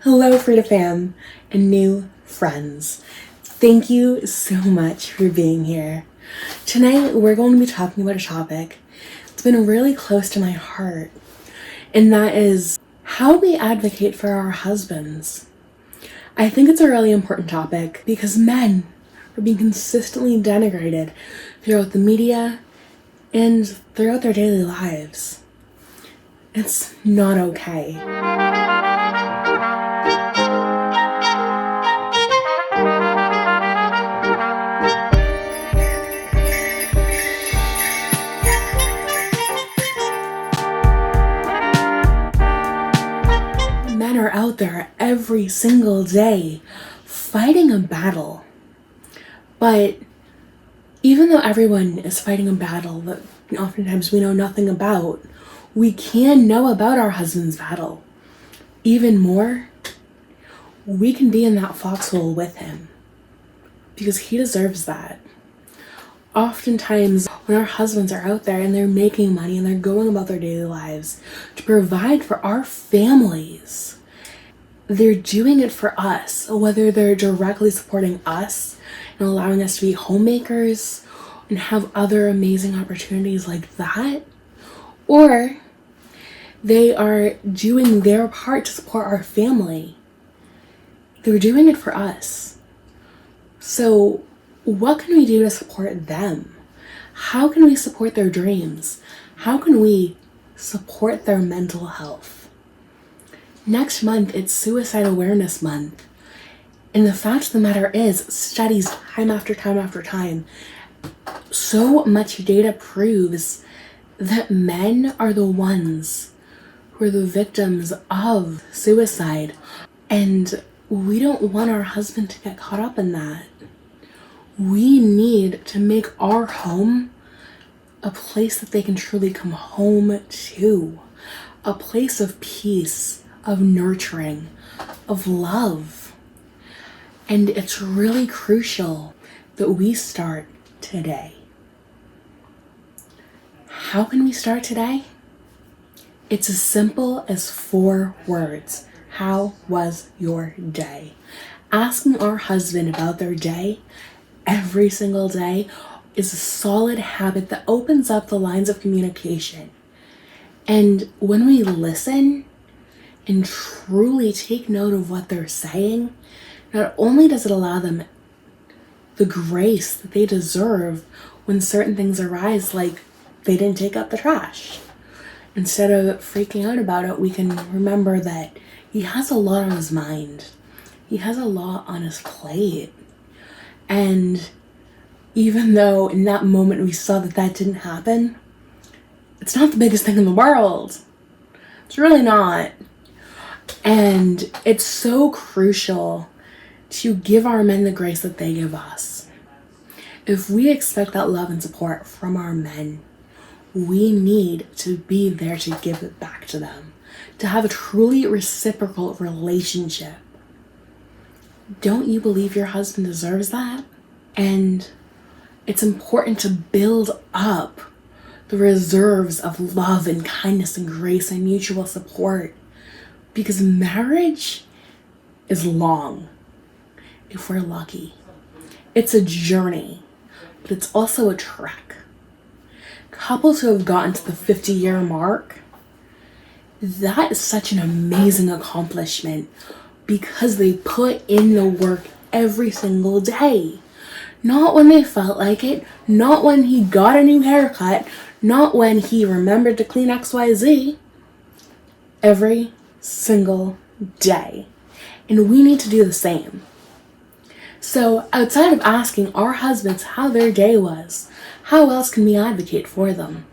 Hello, Freda fam and new friends. Thank you so much for being here. Tonight, we're going to be talking about a topic that's been really close to my heart, and that is how we advocate for our husbands. I think it's a really important topic because men are being consistently denigrated throughout the media and throughout their daily lives. It's not okay. Men are out there every single day fighting a battle. But even though everyone is fighting a battle that oftentimes we know nothing about, we can know about our husband's battle. Even more, we can be in that foxhole with him because he deserves that. Oftentimes, when our husbands are out there and they're making money and they're going about their daily lives to provide for our families, they're doing it for us, whether they're directly supporting us and allowing us to be homemakers and have other amazing opportunities like that, or they are doing their part to support our family. They're doing it for us. So what can we do to support them? How can we support their dreams? How can we support their mental health? Next month, it's Suicide Awareness Month. And the fact of the matter is, studies time after time after time, so much data proves that men are the ones who are the victims of suicide. And we don't want our husband to get caught up in that. We need to make our home a place that they can truly come home to, a place of peace, of nurturing, of love. And it's really crucial that we start today. How can we start today? It's as simple as 4 words. How was your day? Asking our husband about their day every single day is a solid habit that opens up the lines of communication. And when we listen and truly take note of what they're saying, not only does it allow them the grace that they deserve when certain things arise, like they didn't take out the trash. Instead of freaking out about it, we can remember that he has a lot on his mind. He has a lot on his plate. And even though in that moment we saw that that didn't happen, it's not the biggest thing in the world. It's really not. And it's so crucial to give our men the grace that they give us. If we expect that love and support from our men, we need to be there to give it back to them, to have a truly reciprocal relationship. Don't you believe your husband deserves that? And it's important to build up the reserves of love and kindness and grace and mutual support, because marriage is long, if we're lucky. It's a journey, but it's also a trek. Couples who have gotten to the 50-year mark, that is such an amazing accomplishment because they put in the work every single day. Not when they felt like it, not when he got a new haircut, not when he remembered to clean XYZ. Every single day. And we need to do the same. So outside of asking our husbands how their day was, how else can we advocate for them?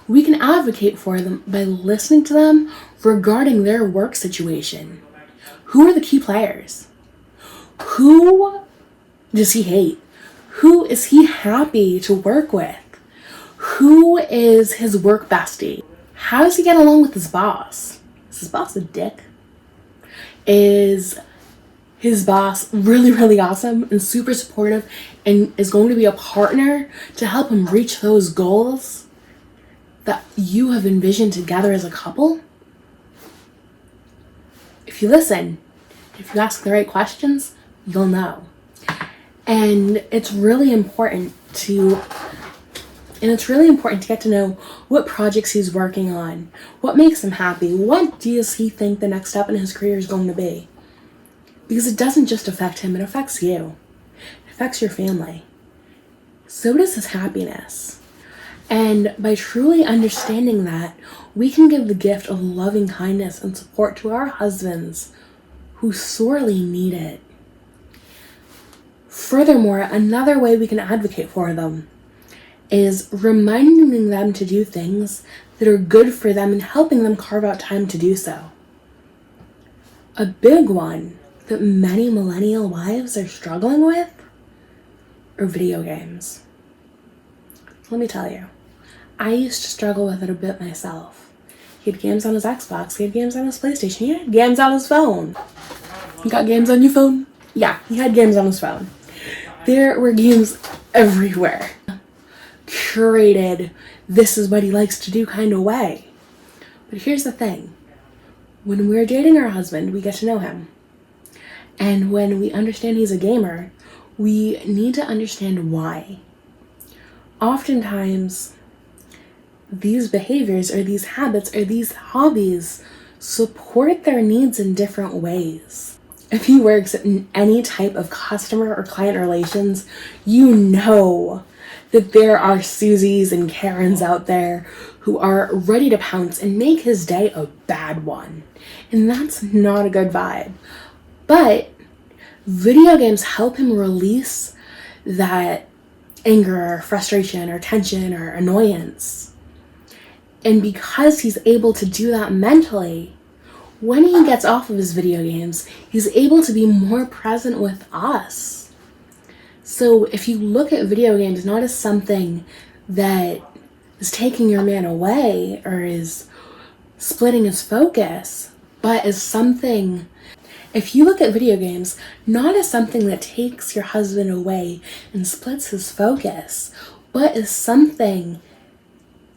We can advocate for them by listening to them regarding their work situation. Who are the key players? Who does he hate? Who is he happy to work with? Who is his work bestie? How does he get along with his boss? Is his boss a dick? Is his boss really, really awesome and super supportive and is going to be a partner to help him reach those goals that you have envisioned together as a couple? if you listen, if you ask the right questions, you'll know. And it's really important to get to know what projects he's working on, what makes him happy, what does he think the next step in his career is going to be. Because it doesn't just affect him, it affects you. It affects your family. So does his happiness. And by truly understanding that, we can give the gift of loving kindness and support to our husbands who sorely need it. Furthermore, another way we can advocate for them is reminding them to do things that are good for them and helping them carve out time to do so. A big one that many millennial wives are struggling with are video games. Let me tell you, I used to struggle with it a bit myself. He had games on his Xbox, he had games on his PlayStation, he had games on his phone. You got games on your phone? Yeah, he had games on his phone. There were games everywhere. Curated, this is what he likes to do kind of way. But here's the thing. When we're dating our husband, we get to know him. And when we understand he's a gamer, we need to understand why. Oftentimes, these behaviors or these habits or these hobbies support their needs in different ways. If he works in any type of customer or client relations, you know that there are Susies and Karens out there who are ready to pounce and make his day a bad one. And that's not a good vibe. But video games help him release that anger or frustration or tension or annoyance. And because he's able to do that mentally, when he gets off of his video games, he's able to be more present with us. So if you look at video games not as something that is taking your man away or is splitting his focus, but as something, if you look at video games not as something that takes your husband away and splits his focus, but as something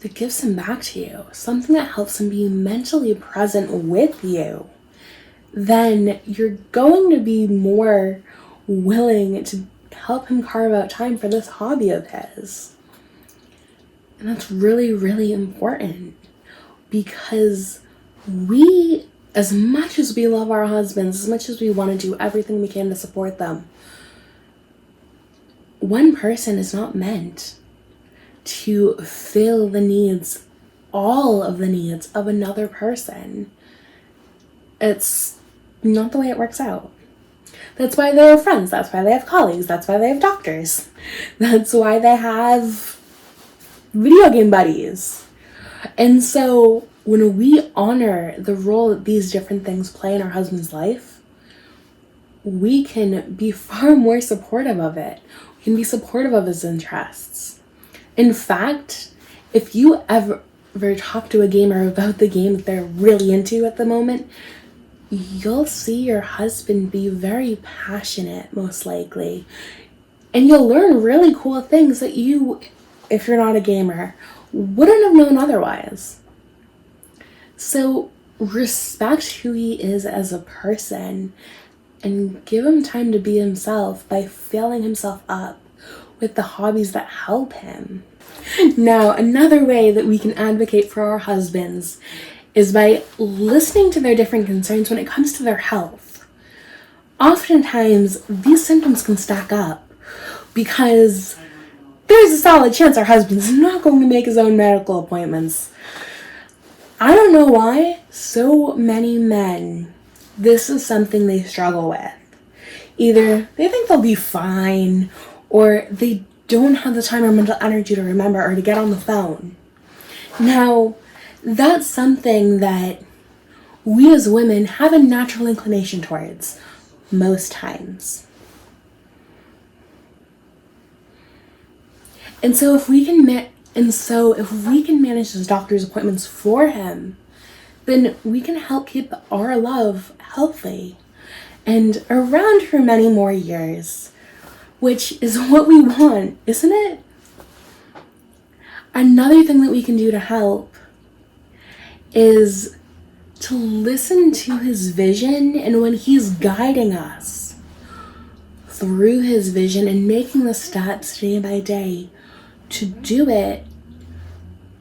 that gives him back to you, something that helps him be mentally present with you, then you're going to be more willing to help him carve out time for this hobby of his. And that's really, really important, because we, as much as we love our husbands, as much as we want to do everything we can to support them, one person is not meant to fill the needs, all of the needs of another person. It's not the way it works out. That's why they have friends, that's why they have colleagues, that's why they have doctors. That's why they have video game buddies. And so when we honor the role that these different things play in our husband's life, we can be far more supportive of it. We can be supportive of his interests. In fact, if you ever talk to a gamer about the game that they're really into at the moment, you'll see your husband be very passionate, most likely. And you'll learn really cool things that you, if you're not a gamer, wouldn't have known otherwise. So respect who he is as a person and give him time to be himself by filling himself up with the hobbies that help him. Now, another way that we can advocate for our husbands is by listening to their different concerns when it comes to their health. Oftentimes, these symptoms can stack up because there's a solid chance our husband's not going to make his own medical appointments. I don't know why so many men, this is something they struggle with. Either they think they'll be fine, or they don't have the time or mental energy to remember or to get on the phone. Now, that's something that we as women have a natural inclination towards most times. And so if we can manage those doctor's appointments for him, then we can help keep our love healthy and around for many more years, which is what we want, isn't it? Another thing that we can do to help is to listen to his vision, and when he's guiding us through his vision and making the steps day by day to do it,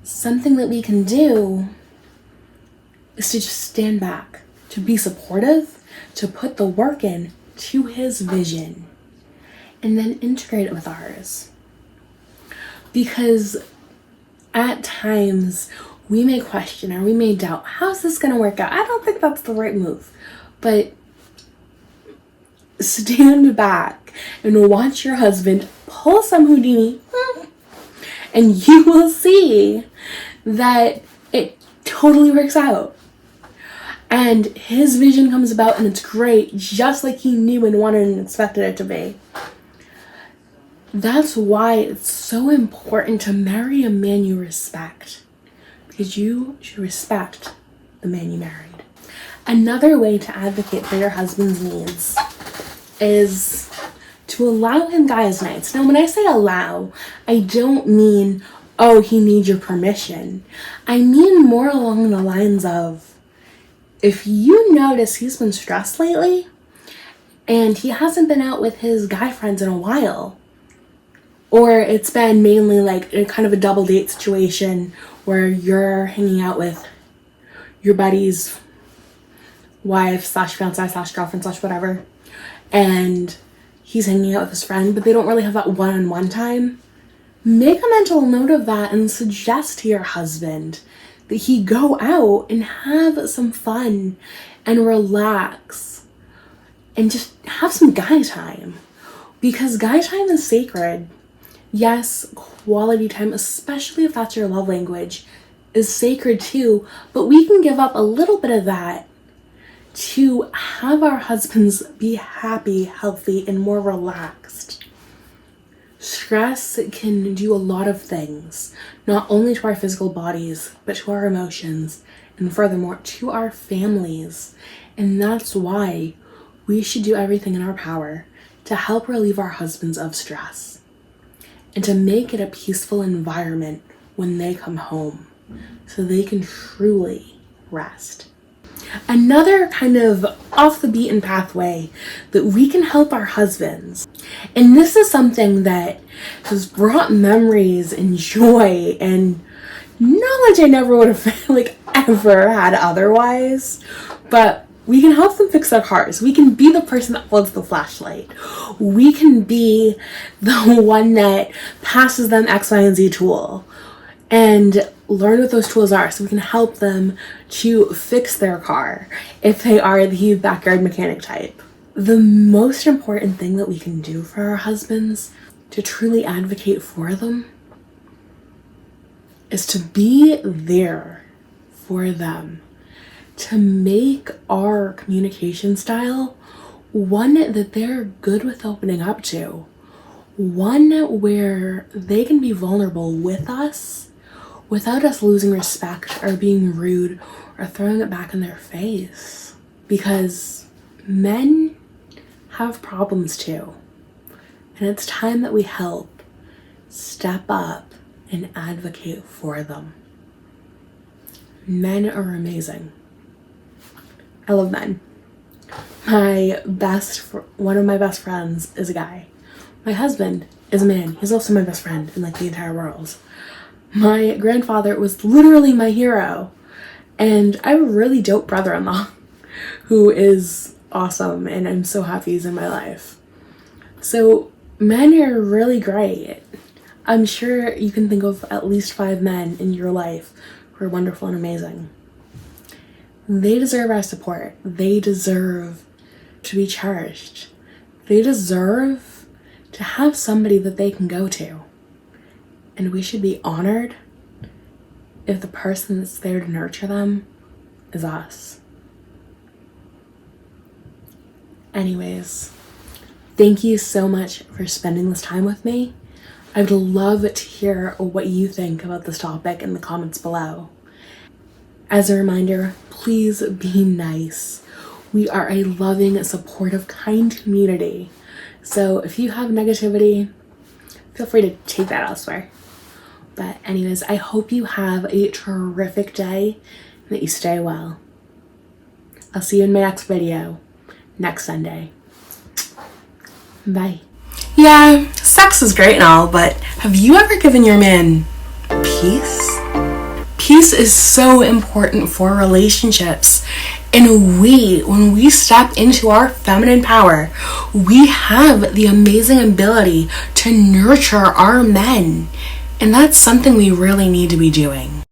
something that we can do is to just stand back, to be supportive, to put the work in to his vision, and then integrate it with ours. Because at times we may question or we may doubt, how's this going to work out? I don't think that's the right move. But stand back and watch your husband pull some Houdini, and you will see that it totally works out. And his vision comes about and it's great, just like he knew and wanted and expected it to be. That's why it's so important to marry a man you respect, because you should respect the man you married. Another way to advocate for your husband's needs is to allow him guys' nights. Now, when I say allow, I don't mean, oh, he needs your permission. I mean more along the lines of, if you notice he's been stressed lately and he hasn't been out with his guy friends in a while, or it's been mainly like a kind of a double date situation where you're hanging out with your buddy's wife / fiance / girlfriend / whatever, and he's hanging out with his friend, but they don't really have that one-on-one time, make a mental note of that and suggest to your husband that he go out and have some fun and relax and just have some guy time. Because guy time is sacred. Yes, quality time, especially if that's your love language, is sacred too, but we can give up a little bit of that to have our husbands be happy, healthy, and more relaxed. Stress can do a lot of things, not only to our physical bodies, but to our emotions, and furthermore, to our families. And that's why we should do everything in our power to help relieve our husbands of stress and to make it a peaceful environment when they come home so they can truly rest. Another kind of off the beaten pathway that we can help our husbands, and this is something that has brought memories and joy and knowledge I never would have ever had otherwise, but we can help them fix their cars. We can be the person that holds the flashlight. We can be the one that passes them X, Y, and Z tool and learn what those tools are so we can help them to fix their car if they are the backyard mechanic type. The most important thing that we can do for our husbands to truly advocate for them is to be there for them, to make our communication style one that they're good with opening up to, one where they can be vulnerable with us without us losing respect or being rude or throwing it back in their face. Because men have problems too. And it's time that we help step up and advocate for them. Men are amazing. I love men. One of my best friends is a guy. My husband is a man. He's also my best friend in the entire world. My grandfather was literally my hero, and I have a really dope brother-in-law who is awesome, and I'm so happy he's in my life. So men are really great. I'm sure you can think of at least 5 men in your life who are wonderful and amazing. They deserve our support. They deserve to be cherished. They deserve to have somebody that they can go to. And we should be honored if the person that's there to nurture them is us. Anyways, thank you so much for spending this time with me. I would love to hear what you think about this topic in the comments below. As a reminder, please be nice. We are a loving, supportive, kind community. So if you have negativity, feel free to take that elsewhere. But anyways, I hope you have a terrific day and that you stay well. I'll see you in my next video next Sunday. Bye. Yeah, sex is great and all, but have you ever given your man peace? Peace is so important for relationships. And when we step into our feminine power, we have the amazing ability to nurture our men. And that's something we really need to be doing.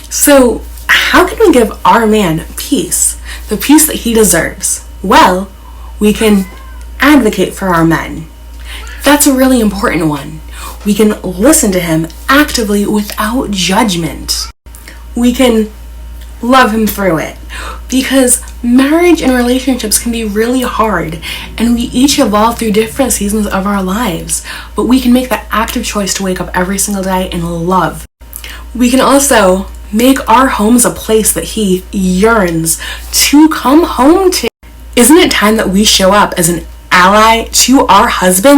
So, how can we give our man peace? The peace that he deserves? Well, we can advocate for our men. That's a really important one. We can listen to him actively without judgment. We can love him through it, because marriage and relationships can be really hard, and we each evolve through different seasons of our lives, but we can make that active choice to wake up every single day and love. We can also make our homes a place that he yearns to come home to. Isn't it time that we show up as an ally to our husband?